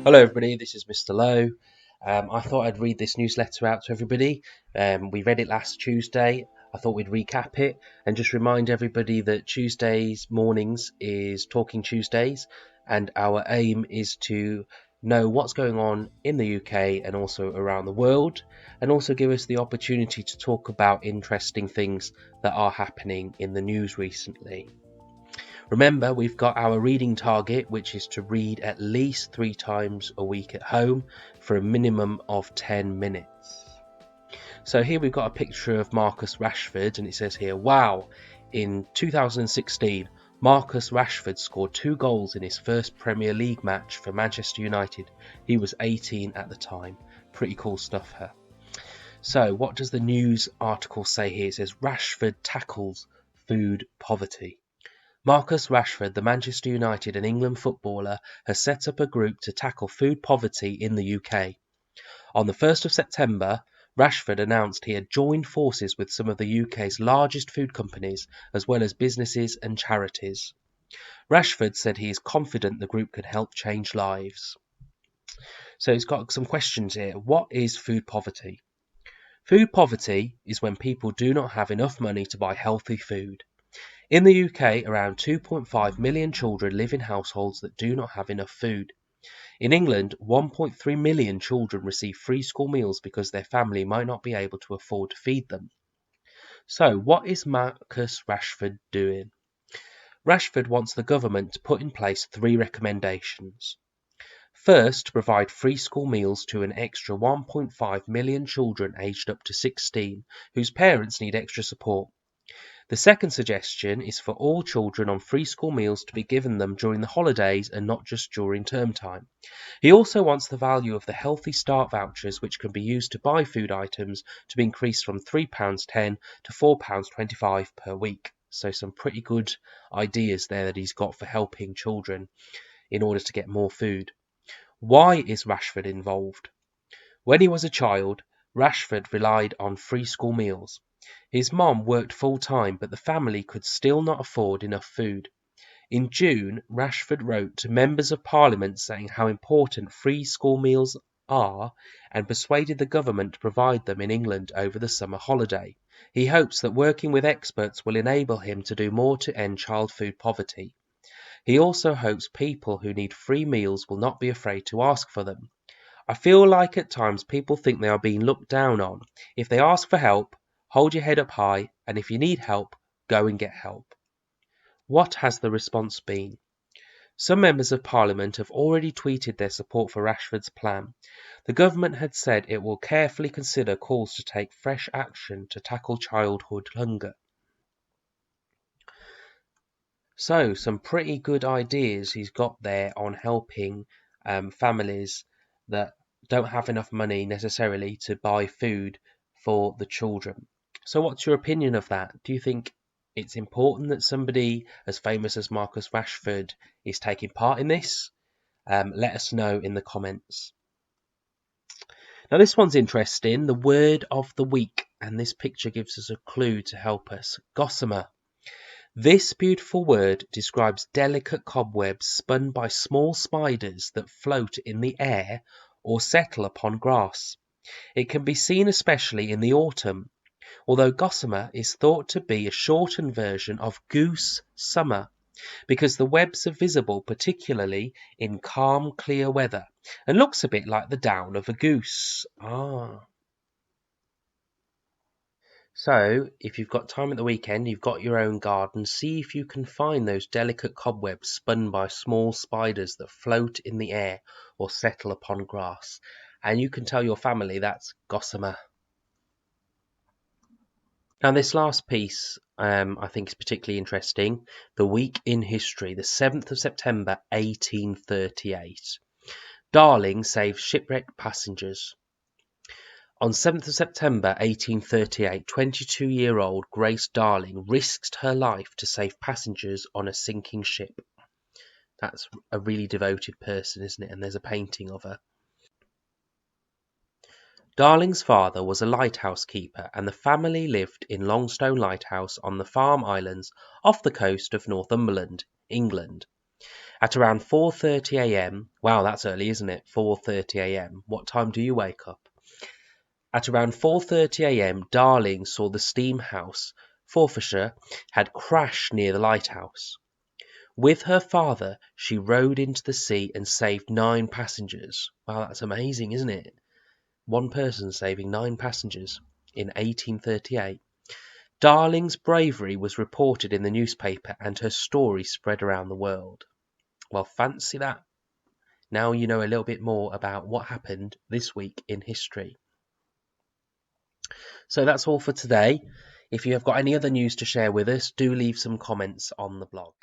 Hello everybody, this is Mr. Lowe. I thought I'd read this newsletter out to everybody. We read it last Tuesday. I thought we'd recap it and just remind everybody that Tuesdays mornings is Talking Tuesdays, and our aim is to know what's going on in the UK and also around the world, and also give us the opportunity to talk about interesting things that are happening in the news recently. Remember, we've got our reading target, which is to read at least 3 times a week at home for a minimum of 10 minutes. So here we've got a picture of Marcus Rashford, and it says here, wow, in 2016, Marcus Rashford scored 2 goals in his first Premier League match for Manchester United. He was 18 at the time. Pretty cool stuff here. So what does the news article say here? It says Rashford tackles food poverty. Marcus Rashford, the Manchester United and England footballer, has set up a group to tackle food poverty in the UK. On the 1st of September, Rashford announced he had joined forces with some of the UK's largest food companies, as well as businesses and charities. Rashford said he is confident the group can help change lives. So he's got some questions here. What is food poverty? Food poverty is when people do not have enough money to buy healthy food. In the UK, around 2.5 million children live in households that do not have enough food. In England, 1.3 million children receive free school meals because their family might not be able to afford to feed them. So, what is Marcus Rashford doing? Rashford wants the government to put in place 3 recommendations. First, to provide free school meals to an extra 1.5 million children aged up to 16 whose parents need extra support. The second suggestion is for all children on free school meals to be given them during the holidays and not just during term time. He also wants the value of the Healthy Start vouchers, which can be used to buy food items, to be increased from £3.10 to £4.25 per week. So some pretty good ideas there that he's got for helping children in order to get more food. Why is Rashford involved? When he was a child, Rashford relied on free school meals. His mom worked full-time, but the family could still not afford enough food. In June, Rashford wrote to members of Parliament saying how important free school meals are and persuaded the government to provide them in England over the summer holiday. He hopes that working with experts will enable him to do more to end child food poverty. He also hopes people who need free meals will not be afraid to ask for them. I feel like at times people think they are being looked down on. If they ask for help, hold your head up high, and if you need help, go and get help. What has the response been? Some members of Parliament have already tweeted their support for Rashford's plan. The government had said it will carefully consider calls to take fresh action to tackle childhood hunger. So, some pretty good ideas he's got there on helping families that don't have enough money necessarily to buy food for the children. So what's your opinion of that? Do you think it's important that somebody as famous as Marcus Rashford is taking part in this? Let us know in the comments. Now this one's interesting, the word of the week, and this picture gives us a clue to help us. Gossamer. This beautiful word describes delicate cobwebs spun by small spiders that float in the air or settle upon grass. It can be seen especially in the autumn, although gossamer is thought to be a shortened version of goose summer because the webs are visible particularly in calm, clear weather and looks a bit like the down of a goose. So, if you've got time at the weekend, you've got your own garden, see if you can find those delicate cobwebs spun by small spiders that float in the air or settle upon grass. And you can tell your family that's gossamer. Now, this last piece I think is particularly interesting. The week in history, the 7th of September, 1838. Darling saves shipwrecked passengers. On 7th of September 1838, 22-year-old Grace Darling risked her life to save passengers on a sinking ship. That's a really devoted person, isn't it? And there's a painting of her. Darling's father was a lighthouse keeper, and the family lived in Longstone Lighthouse on the Farne Islands off the coast of Northumberland, England. At around 4:30 a.m. Wow, that's early, isn't it? 4:30 a.m. What time do you wake up? At around 4:30 a.m. Darling saw the steam house, Forfarshire, had crashed near the lighthouse. With her father, she rowed into the sea and saved 9 passengers. Wow, that's amazing, isn't it? One person saving 9 passengers in 1838. Darling's bravery was reported in the newspaper and her story spread around the world. Well, fancy that. Now you know a little bit more about what happened this week in history. So that's all for today. If you have got any other news to share with us, do leave some comments on the blog.